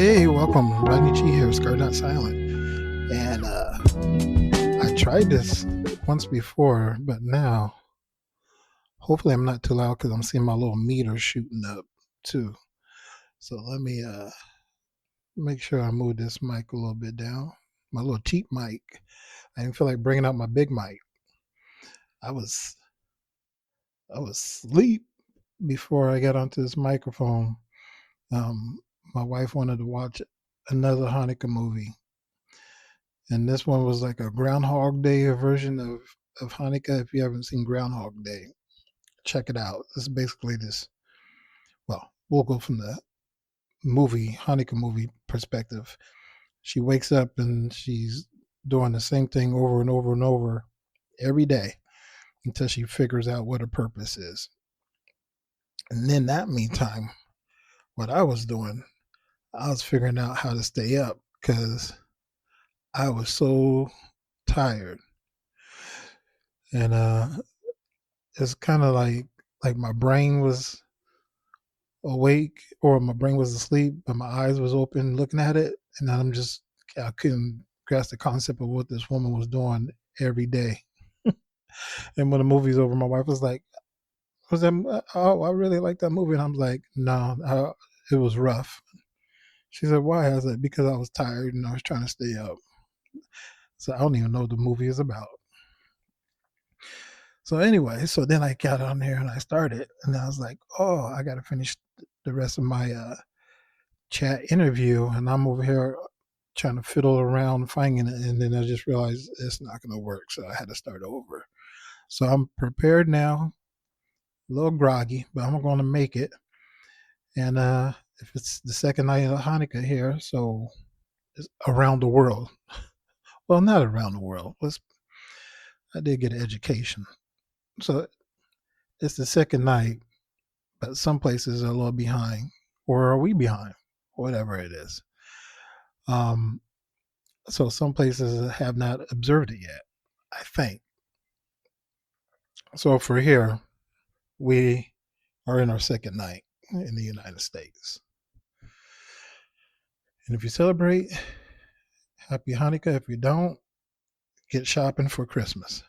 Hey, welcome. Rodney G here, Scar Not Silent. And I tried this once before, but now hopefully I'm not too loud because I'm seeing my little meter shooting up too. So let me make sure I move this mic a little bit down. My little cheap mic. I didn't feel like bringing out my big mic. I was I was asleep before I got onto this microphone. Um, my wife wanted to watch another Hanukkah movie, and this one was like a Groundhog Day version of Hanukkah. If you haven't seen Groundhog Day, check it out. It's basically this. Well, we'll go from the Hanukkah movie perspective. She wakes up and she's doing the same thing over and over and over every day until she figures out what her purpose is. And in that meantime, what I was doing, I was figuring out how to stay up because I was so tired. And it's kind of like my brain was awake or my brain was asleep, but my eyes was open looking at it, and I couldn't grasp the concept of what this woman was doing every day. And when the movie's over, my wife was like, "Was that? Oh, I really like that movie." And I'm like, "No, it was rough." She said, "Why?" I was like, "Because I was tired and I was trying to stay up." So I don't even know what the movie is about. So anyway, so then I got on there and I started, and I was like, "Oh, I got to finish the rest of my chat interview," and I'm over here trying to fiddle around finding it, and then I just realized it's not going to work, so I had to start over. So I'm prepared now, a little groggy, but I'm going to make it. And if it's the second night of Hanukkah here, so it's around the world. Well, not around the world. I did get an education, so it's the second night, but some places are a little behind, or are we behind? Whatever it is. Um, so some places have not observed it yet, I think. So for here, we are in our second night in the United States. And if you celebrate, happy Hanukkah. If you don't, get shopping for Christmas,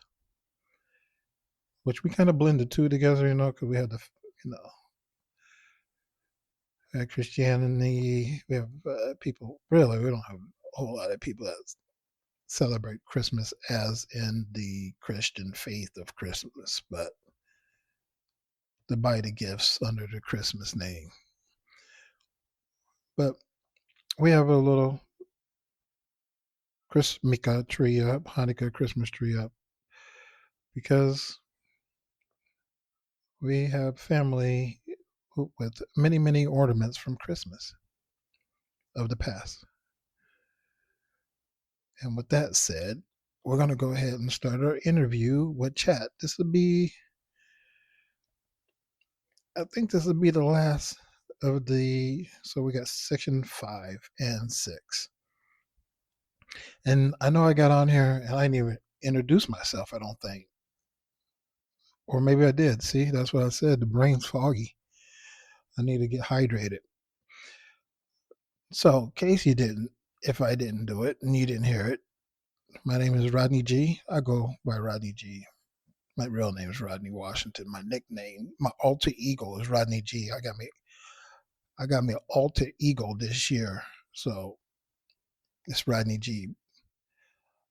which we kind of blend the two together, because we have you Christianity. We have people, really, we don't have a whole lot of people that celebrate Christmas as in the Christian faith of Christmas, but to buy the gifts under the Christmas name. But we have a little Christmas tree up, Hanukkah Christmas tree up, because we have family with many, many ornaments from Christmas of the past. And with that said, we're going to go ahead and start our interview with chat. I think this will be the last of so we got section 5 and 6. And I know I got on here and I didn't even introduce myself, I don't think. Or maybe I did. See, that's what I said. The brain's foggy. I need to get hydrated. So, in case if I didn't do it and you didn't hear it, my name is Rodney G. I go by Rodney G. My real name is Rodney Washington. My nickname, my alter ego is Rodney G. I got me an alter ego this year, so it's Rodney G.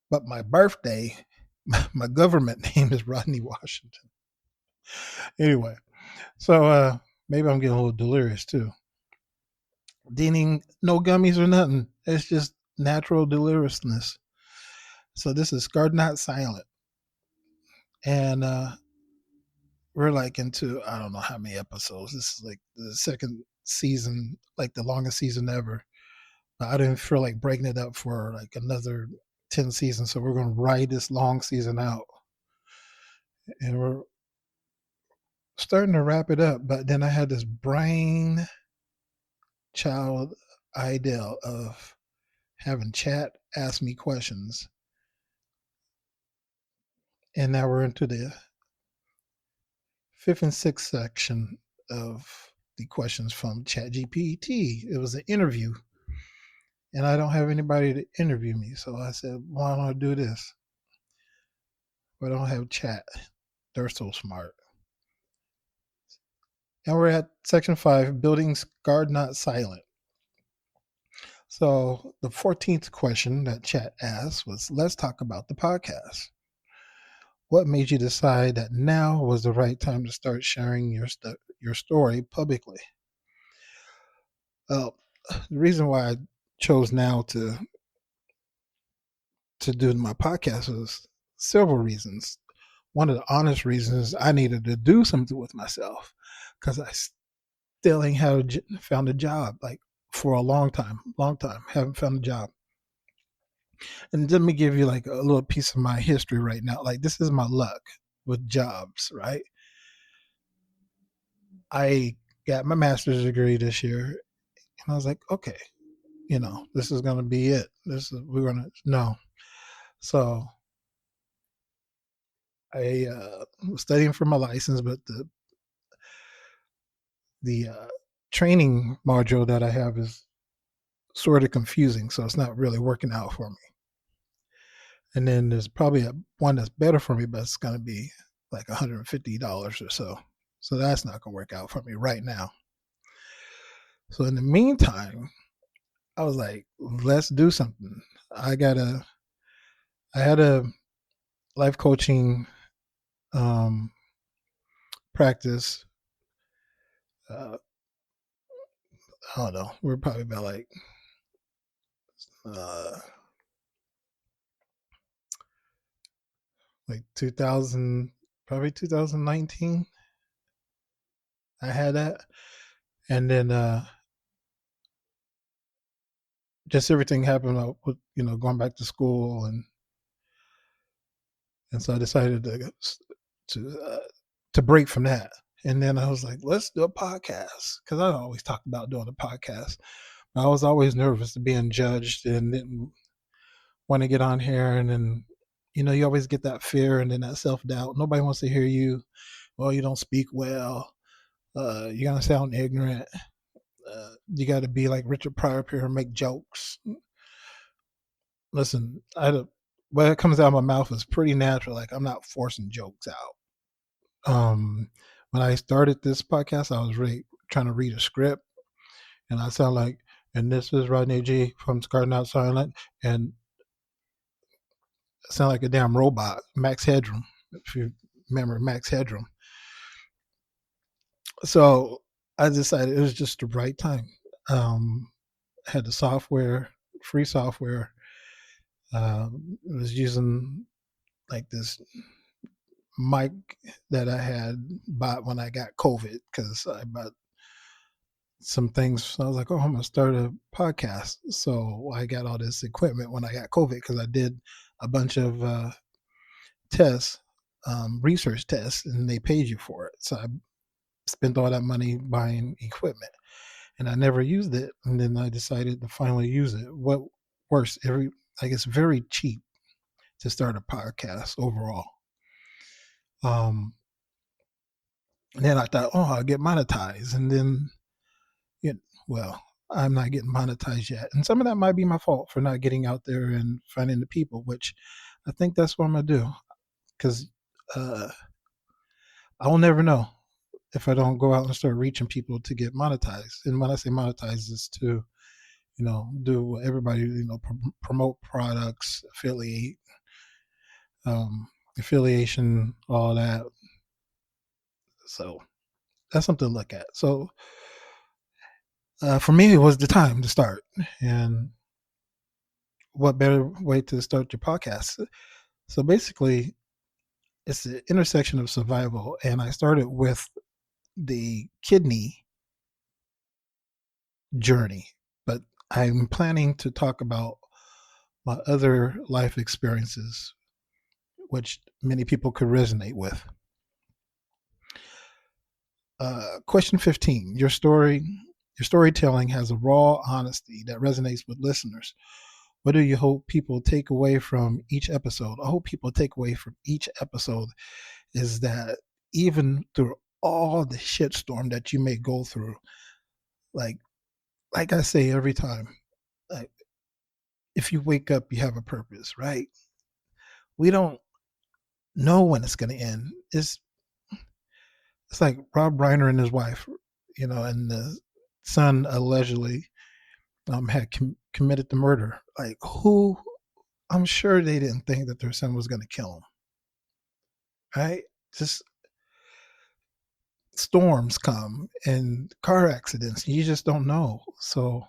But my birthday, my government name is Rodney Washington. Anyway, so maybe I'm getting a little delirious too. Deaning no gummies or nothing. It's just natural deliriousness. So this is Scarred Not Silent. And we're like into, I don't know how many episodes. This is like the second season, like the longest season ever. But I didn't feel like breaking it up for like another 10 seasons. So we're going to ride this long season out. And we're starting to wrap it up. But then I had this brain child idea of having chat ask me questions. And now we're into the fifth and sixth section of the questions from ChatGPT. It was an interview. and I don't have anybody to interview me. So I said, why don't I do this? Why don't I have chat? They're so smart. And we're at section 5, buildings guard not silent. So the 14th question that chat asked was, let's talk about the podcast. What made you decide that now was the right time to start sharing your story publicly? Well, the reason why I chose now to do my podcast was several reasons. One of the honest reasons, I needed to do something with myself because I still ain't found a job, like, for a long time, haven't found a job. And let me give you like a little piece of my history right now. Like, this is my luck with jobs, right? I got my master's degree this year, and I was like, okay, this is gonna be it. We're gonna no. So I was studying for my license, but the training module that I have is sort of confusing, so it's not really working out for me. And then there's probably one that's better for me, but it's going to be like $150 or so. So that's not going to work out for me right now. So in the meantime, I was like, let's do something. I had a life coaching practice. Uh, I don't know. We're probably about uh, like 2000, probably 2019. I had that, and then just everything happened with going back to school, and so I decided to uh, to break from that. And then I was like, let's do a podcast, because I always talked about doing a podcast. I was always nervous of being judged and didn't want to get on here. And then, you always get that fear and then that self doubt. Nobody wants to hear you. Well, you don't speak well. You're gonna sound ignorant. You got to be like Richard Pryor up here and make jokes. Listen, what comes out of my mouth is pretty natural. Like, I'm not forcing jokes out. When I started this podcast, I was really trying to read a script, and I sound like, and this is Rodney G from Scar Not Silent, and I sound like a damn robot, Max Headroom, if you remember Max Headroom. So I decided it was just the right time. I had the software, free software. I was using like this mic that I had bought when I got COVID, because I bought some things. So I was like, oh, I'm going to start a podcast. So I got all this equipment when I got COVID, because I did a bunch of tests, research tests, and they paid you for it. So I spent all that money buying equipment, and I never used it. And then I decided to finally use it. What worse, it's very cheap to start a podcast overall. And then I thought, oh, I'll get monetized. And then, well, I'm not getting monetized yet. And some of that might be my fault for not getting out there and finding the people, which I think that's what I'm going to do. Because I'll never know if I don't go out and start reaching people to get monetized. And when I say monetized, is to, do what everybody, promote products, affiliation, all that. So that's something to look at. So for me, it was the time to start. And what better way to start your podcast? So basically, it's the intersection of survival. And I started with the kidney journey, but I'm planning to talk about my other life experiences, which many people could resonate with. Question 15. Your storytelling has a raw honesty that resonates with listeners. What do you hope people take away from each episode? I hope people take away from each episode is that even through all the shitstorm that you may go through, like I say every time, if you wake up, you have a purpose, right? We don't know when it's going to end. It's like Rob Reiner and his wife, and the son allegedly had committed the murder. Like, who? I'm sure they didn't think that their son was going to kill him, right? Just storms come and car accidents. You just don't know. So,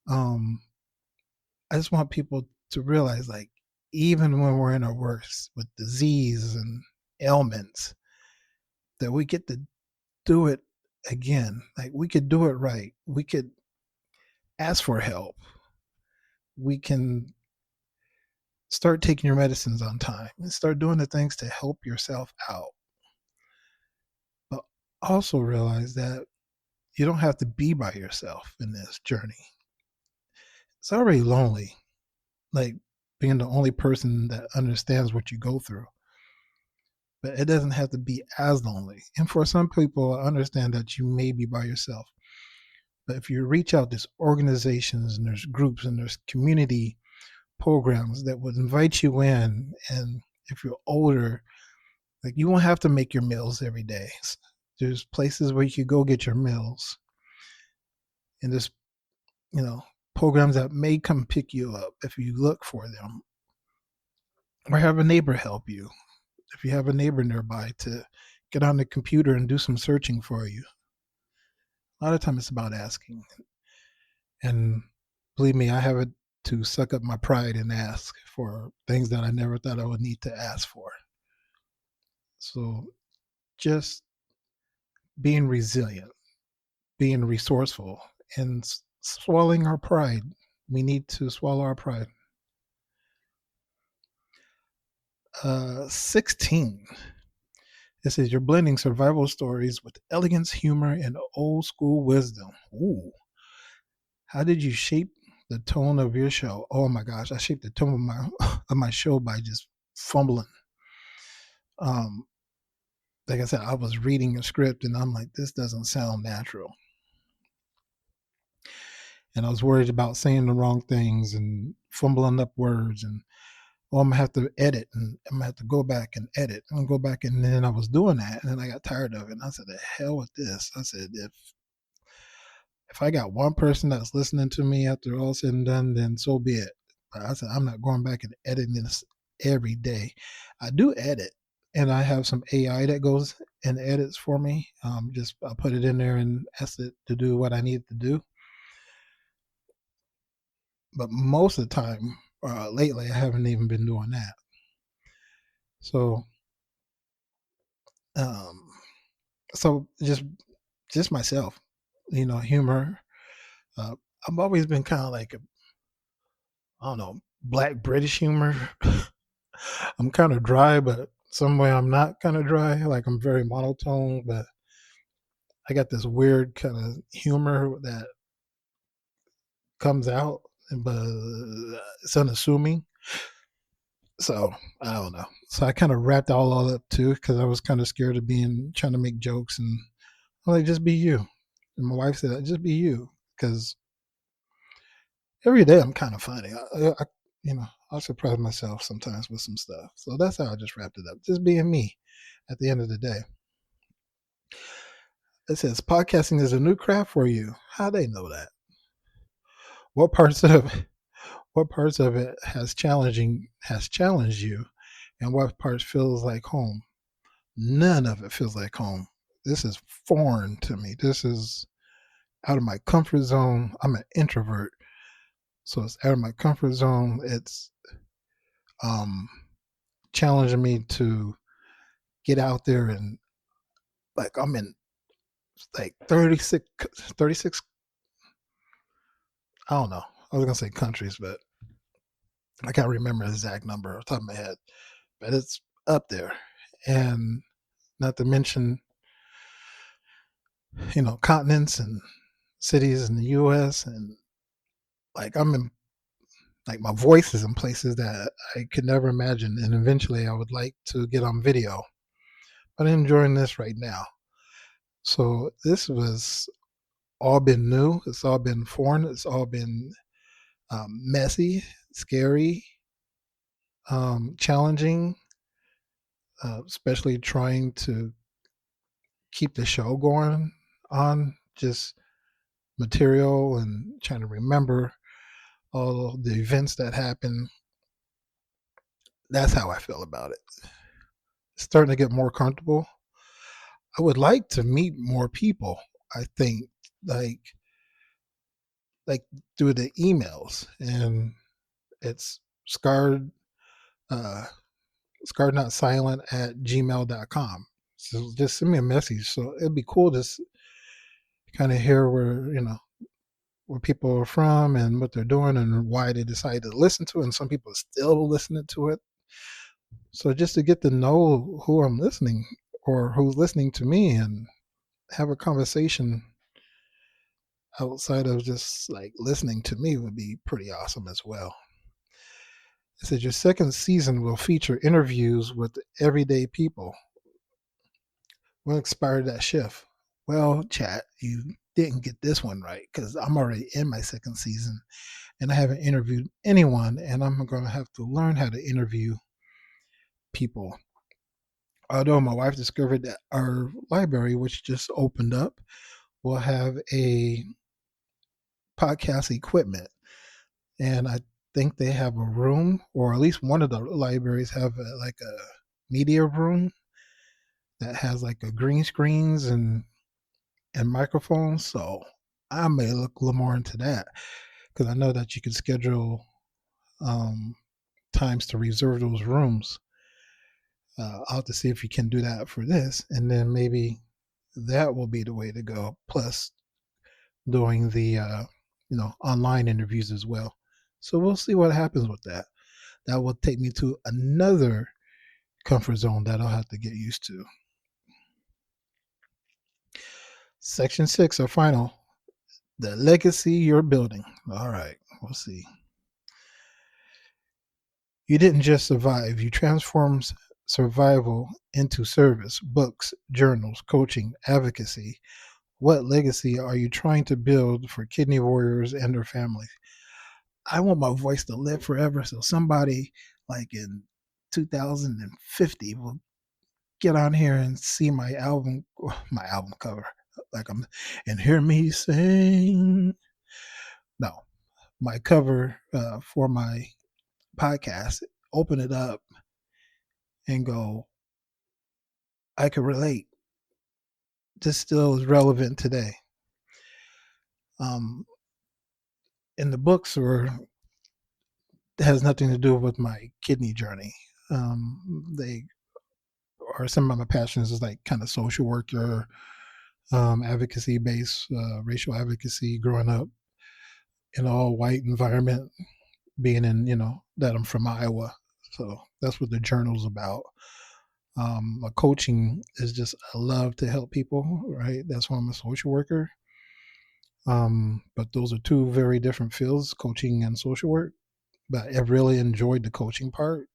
um, I just want people to realize, like, even when we're in our worst with disease and ailments, that we get to do it again. Like, we could do it right. We could ask for help. We can start taking your medicines on time and start doing the things to help yourself out. But also realize that you don't have to be by yourself in this journey. It's already lonely, like being the only person that understands what you go through. But it doesn't have to be as lonely. And for some people, I understand that you may be by yourself. But if you reach out, there's organizations and there's groups and there's community programs that would invite you in. And if you're older, like, you won't have to make your meals every day. There's places where you could go get your meals. And there's, programs that may come pick you up if you look for them. Or have a neighbor help you. If you have a neighbor nearby to get on the computer and do some searching for you. A lot of time it's about asking. And believe me, I have it to suck up my pride and ask for things that I never thought I would need to ask for. So just being resilient, being resourceful, and swallowing our pride. We need to swallow our pride. 16. It says you're blending survival stories with elegance, humor, and old school wisdom. Ooh. How did you shape the tone of your show? Oh my gosh, I shaped the tone of my of my show by just fumbling. Um, like I said, I was reading a script and I'm like, this doesn't sound natural. And I was worried about saying the wrong things and fumbling up words, and I'm gonna have to edit, and I'm gonna have to go back and edit and go back. And then I was doing that and then I got tired of it. And I said, the hell with this. I said, if I got one person that's listening to me after all said and done, then so be it. But I said, I'm not going back and editing this every day. I do edit, and I have some AI that goes and edits for me. Just I put it in there and ask it to do what I need to do. But most of the time, lately, I haven't even been doing that. So, um, so just myself, humor. Uh, I've always been kind of like I don't know, black British humor. I'm kind of dry, but some way I'm not kind of dry. Like, I'm very monotone, but I got this weird kind of humor that comes out, but it's unassuming. So I don't know. So I kind of wrapped all up too because I was kind of scared of trying to make jokes, and I'm like, just be you. And my wife said, just be you, because every day I'm kind of funny. I surprise myself sometimes with some stuff. So that's how I just wrapped it up. Just being me at the end of the day. It says podcasting is a new craft for you. How they know that? What parts of it has challenged you, and what parts feels like home? None of it feels like home. This is foreign to me. This is out of my comfort zone. I'm an introvert, so it's out of my comfort zone. It's um, challenging me to get out there, and like, I'm in like 36. I don't know. I was gonna say countries, but I can't remember the exact number off the top of my head. But it's up there, and not to mention, continents and cities in the U.S. And like, I'm in, like, my voice is in places that I could never imagine. And eventually, I would like to get on video, but I'm enjoying this right now. So this was all been new. It's all been foreign. It's all been messy, scary, challenging, especially trying to keep the show going on just material and trying to remember all the events that happen. That's how I feel about it. It's starting to get more comfortable. I would like to meet more people. I think like like through the emails, and it's scarred uh scarred not silent at gmail.com. So just send me a message. So it'd be cool to kind of hear where people are from and what they're doing and why they decided to listen to it. And some people are still listening to it. So just to get to know who I'm listening or who's listening to me and have a conversation outside of just like listening to me would be pretty awesome as well. It says your second season will feature interviews with everyday people. What inspired that shift? Well, chat, you didn't get this one right because I'm already in my second season and I haven't interviewed anyone, and I'm going to have to learn how to interview people. Although my wife discovered that our library, which just opened up, will have a podcast equipment, and I think they have a room, or at least one of the libraries have like a media room that has like a green screens and microphones. So I may look a little more into that because I know that you can schedule um, times to reserve those rooms. I'll have to see if you can do that for this, and then maybe that will be the way to go. Plus, doing the online interviews as well. So we'll see what happens with that. That will take me to another comfort zone that I'll have to get used to. Section 6, our final, the legacy you're building. All right, we'll see. You didn't just survive, you transformed survival into service, books, journals, coaching, advocacy. What legacy are you trying to build for kidney warriors and their families? I want my voice to live forever. So somebody like in 2050 will get on here and see my album cover, like and hear me sing. No, my cover for my podcast. Open it up and go. I can relate. This still is relevant today. Um, in the books, or it has nothing to do with my kidney journey. They or some of my passions is like kind of social worker, advocacy based, racial advocacy. Growing up in an all white environment, being in that I'm from Iowa, so that's what the journal's about. My coaching is just I love to help people, right? That's why I'm a social worker. But those are two very different fields, coaching and social work. But I've really enjoyed the coaching part,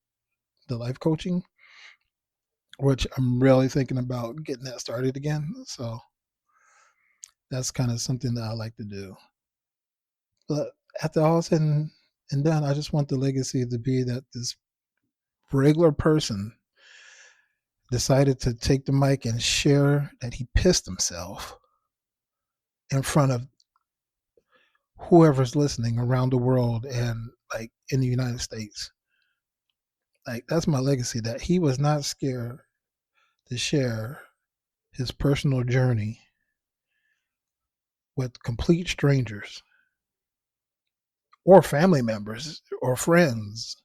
the life coaching, which I'm really thinking about getting that started again. So that's kind of something that I like to do. But after all said and done, I just want the legacy to be that this regular person decided to take the mic and share that he pissed himself in front of whoever's listening around the world and like in the United States. Like that's my legacy, that he was not scared to share his personal journey with complete strangers or family members or friends.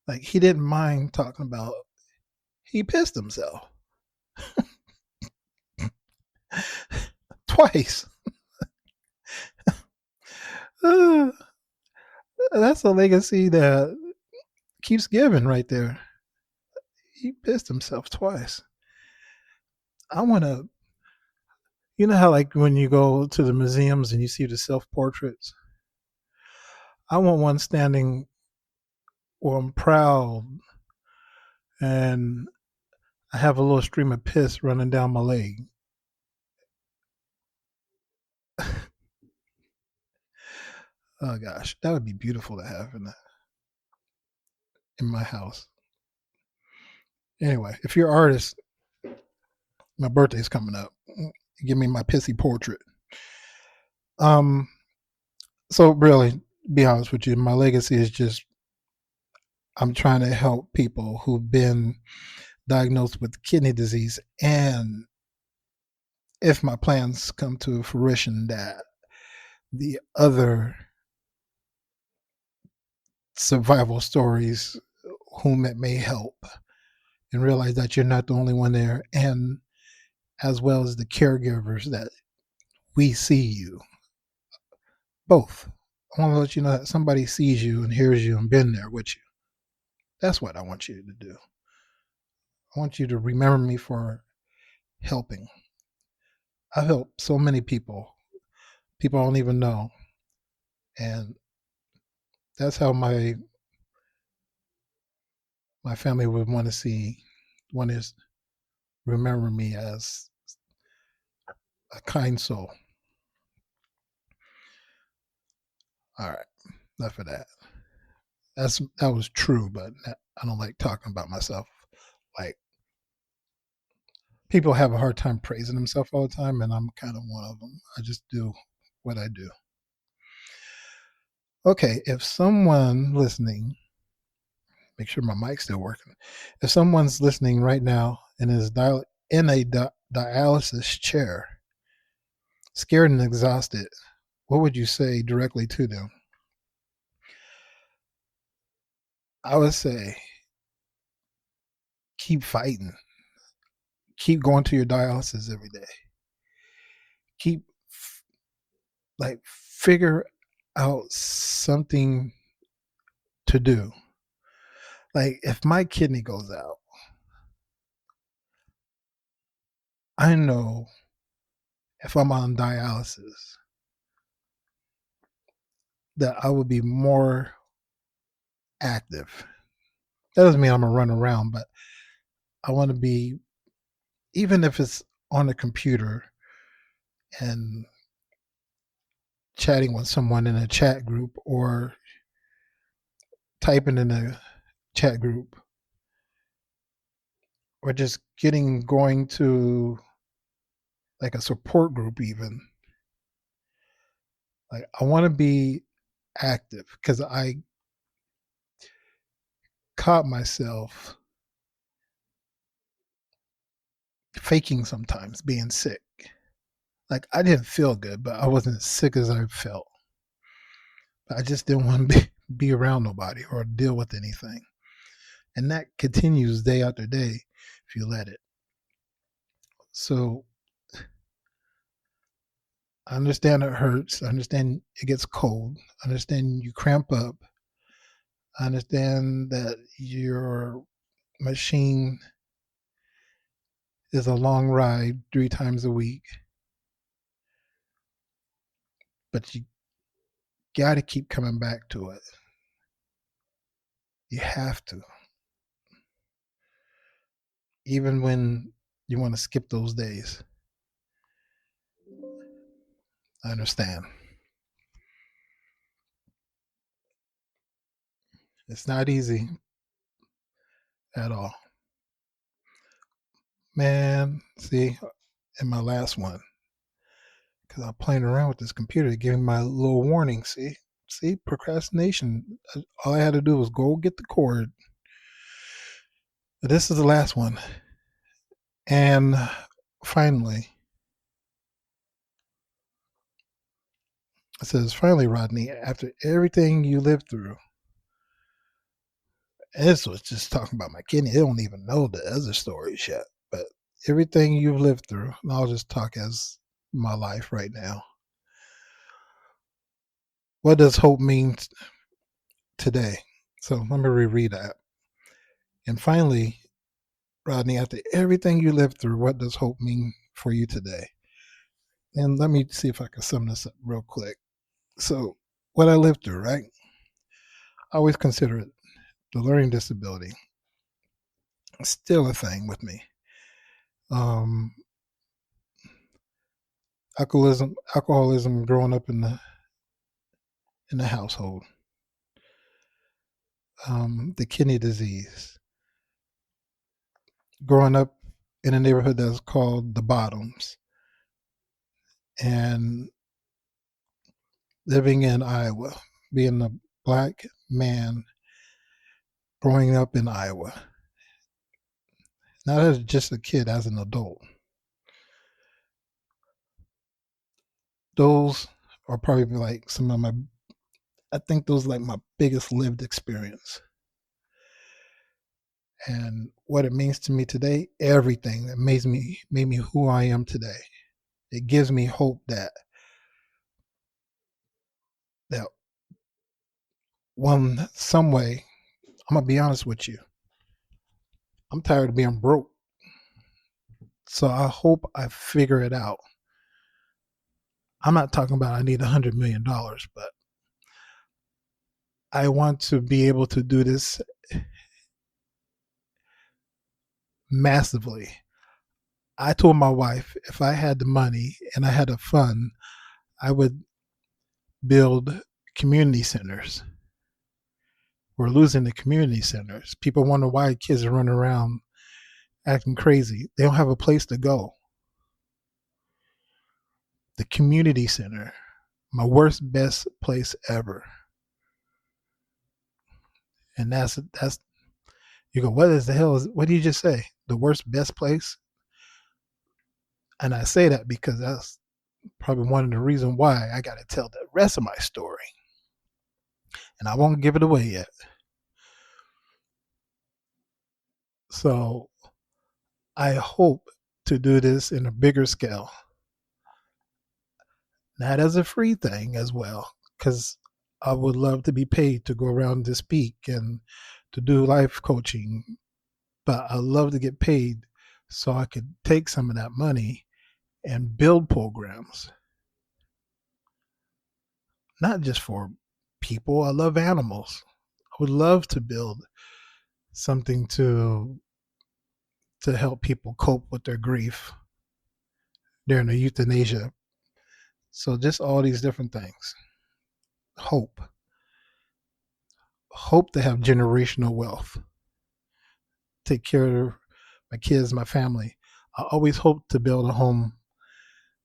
Like he didn't mind talking about he pissed himself twice. Uh, that's a legacy that keeps giving right there. He pissed himself twice. I want to, how like when you go to the museums and you see the self portraits, I want one standing where I'm proud and I have a little stream of piss running down my leg. Oh gosh, that would be beautiful to have in my house. Anyway, if you're an artist, my birthday's coming up. Give me my pissy portrait. Um, so really, be honest with you, my legacy is just I'm trying to help people who've been diagnosed with kidney disease, and if my plans come to fruition, that the other survival stories whom it may help, and realize that you're not the only one there, and as well as the caregivers that we see you both. I want to let you know that somebody sees you and hears you and been there with you. That's what I want you to do. I want you to remember me for helping. I've helped so many people. People I don't even know. And that's how my family would want to remember me, as a kind soul. All right, enough of that. That was true, but I don't like talking about myself. Like, people have a hard time praising themselves all the time, and I'm kind of one of them. I just do what I do. Okay, if someone listening, make sure my mic's still working. If someone's listening right now and is in a dialysis chair, scared and exhausted, what would you say directly to them? I would say, keep fighting. Keep going to your dialysis every day. Keep, figure out something to do. Like, if my kidney goes out, I know if I'm on dialysis that I would be more active. That doesn't mean I'm gonna run around, but I want to be, even if it's on a computer and chatting with someone in a chat group, or typing in a chat group, or just going to like a support group even. Like, I want to be active because I caught myself faking sometimes being sick. Like, I didn't feel good, but I wasn't as sick as I felt. But I just didn't want to be around nobody or deal with anything. And that continues day after day if you let it. So I understand it hurts. I understand it gets cold. I understand you cramp up. I understand that your machine is a long ride 3 times a week, but you got to keep coming back to it. You have to. Even when you want to skip those days. I understand. It's not easy at all. Man, see, in my last one, because I'm playing around with this computer, giving my little warning. See, procrastination. All I had to do was go get the cord. But this is the last one. And finally, it says, finally, Rodney, after everything you lived through, and this was just talking about my kidney. They don't even know the other stories yet. But everything you've lived through, and I'll just talk as my life right now. What does hope mean today? So let me reread that. And finally, Rodney, after everything you lived through, what does hope mean for you today? And let me see if I can sum this up real quick. So, what I lived through, right? I always consider it the learning disability. It's still a thing with me. Um, alcoholism growing up in the in the household, the kidney disease. Growing up in a neighborhood that's called the Bottoms, and living in Iowa, being a black man growing up in Iowa, not as just a kid, as an adult. Those are probably like some of my, I think those are like my biggest lived experience. And what it means to me today, everything that made me who I am today. It gives me hope that one some way, I'm gonna be honest with you, I'm tired of being broke. So I hope I figure it out. I'm not talking about I need $100 million, but I want to be able to do this massively. I told my wife if I had the money and I had a fund, I would build community centers. We're losing the community centers. People wonder why kids are running around acting crazy. They don't have a place to go. The community center, my worst, best place ever. And that's you go, what is the hell is what did you just say? The worst, best place? And I say that because that's probably one of the reasons why I got to tell the rest of my story. And I won't give it away yet. So I hope to do this in a bigger scale, not as a free thing as well, because I would love to be paid to go around to speak and to do life coaching, but I love to get paid so I could take some of that money and build programs, not just for people. I love animals. I would love to build something to help people cope with their grief during the euthanasia. So just all these different things. Hope. Hope to have generational wealth. Take care of my kids, my family. I always hoped to build a home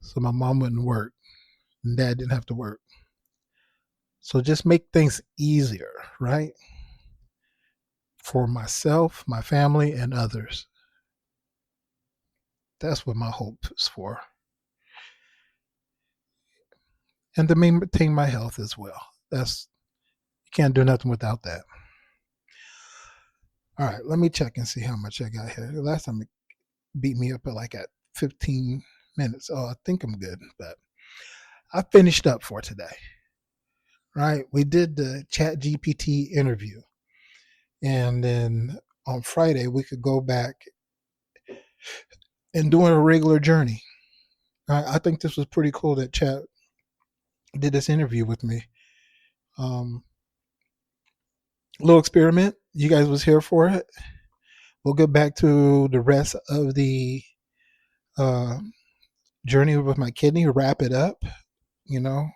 so my mom wouldn't work and dad didn't have to work. So just make things easier, right? For myself, my family, and others. That's what my hope is for. And to maintain my health as well. That's you can't do nothing without that. All right, let me check and see how much I got here. Last time it beat me up at 15 minutes. Oh, I think I'm good, but I finished up for today. Right? We did the ChatGPT interview. And then on Friday we could go back and doing a regular journey. I think this was pretty cool that Chat did this interview with me. Um, little experiment. You guys was here for it. We'll get back to the rest of the uh, journey with my kidney. Wrap it up, you know,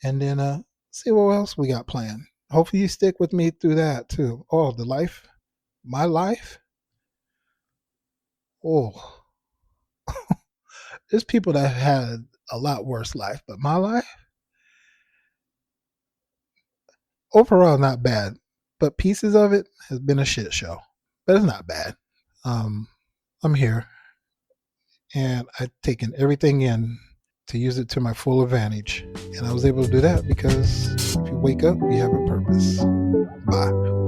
and then see what else we got planned. Hopefully, you stick with me through that too. Oh, my life. Oh, there's people that had a lot worse life, but my life overall not bad. But pieces of it has been a shit show, but it's not bad. Um, I'm here, and I've taken everything in to use it to my full advantage, and I was able to do that because if you wake up, you have a purpose. Bye.